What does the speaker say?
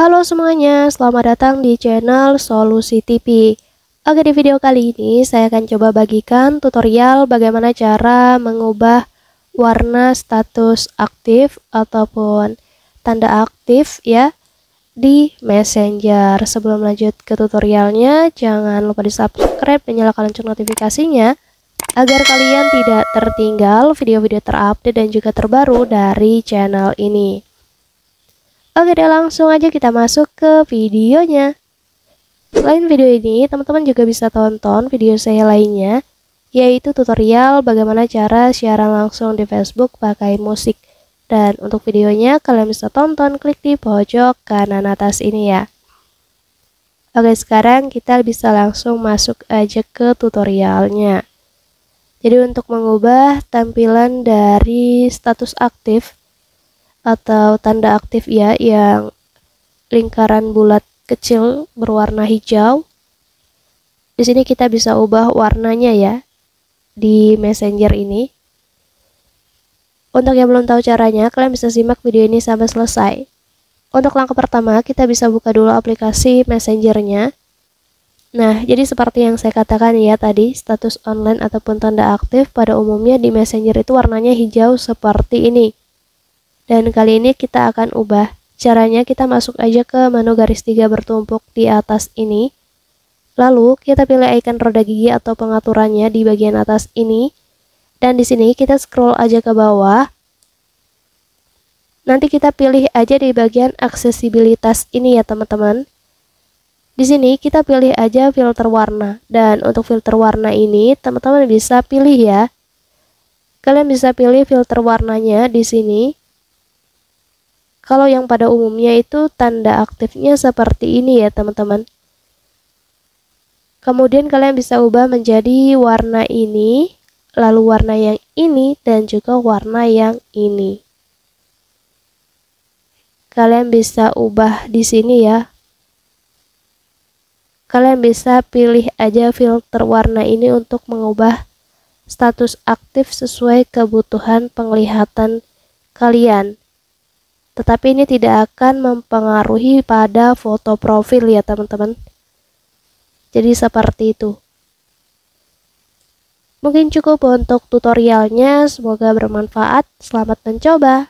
Halo semuanya, selamat datang di channel Solusi TV. Oke, di video kali ini saya akan coba bagikan tutorial bagaimana cara mengubah warna status aktif ataupun tanda aktif ya di Messenger. Sebelum lanjut ke tutorialnya, jangan lupa di subscribe dan nyalakan lonceng notifikasinya agar kalian tidak tertinggal video-video terupdate dan juga terbaru dari channel ini. Oke deh, langsung aja kita masuk ke videonya. Selain video ini, teman-teman juga bisa tonton video saya lainnya, yaitu tutorial bagaimana cara siaran langsung di Facebook pakai musik. Dan untuk videonya kalian bisa tonton, klik di pojok kanan atas ini ya. Oke, sekarang kita bisa langsung masuk aja ke tutorialnya. Jadi untuk mengubah tampilan dari status aktif atau tanda aktif ya yang lingkaran bulat kecil berwarna hijau. Di sini kita bisa ubah warnanya ya di Messenger ini. Untuk yang belum tahu caranya, kalian bisa simak video ini sampai selesai. Untuk langkah pertama, kita bisa buka dulu aplikasi Messengernya. Nah, jadi seperti yang saya katakan ya tadi, status online ataupun tanda aktif pada umumnya di Messenger itu warnanya hijau seperti ini. Dan kali ini kita akan ubah. Caranya kita masuk aja ke menu garis 3 bertumpuk di atas ini. Lalu kita pilih icon roda gigi atau pengaturannya di bagian atas ini. Dan di sini kita scroll aja ke bawah. Nanti kita pilih aja di bagian aksesibilitas ini ya teman-teman. Di sini kita pilih aja filter warna. Dan untuk filter warna ini teman-teman bisa pilih ya. Kalian bisa pilih filter warnanya di sini. Kalau yang pada umumnya itu tanda aktifnya seperti ini ya teman-teman. Kemudian kalian bisa ubah menjadi warna ini, lalu warna yang ini, dan juga warna yang ini. Kalian bisa ubah di sini ya. Kalian bisa pilih aja filter warna ini untuk mengubah status aktif sesuai kebutuhan penglihatan kalian. Tetapi ini tidak akan mempengaruhi pada foto profil ya teman-teman. Jadi seperti itu. Mungkin cukup untuk tutorialnya, semoga bermanfaat. Selamat mencoba.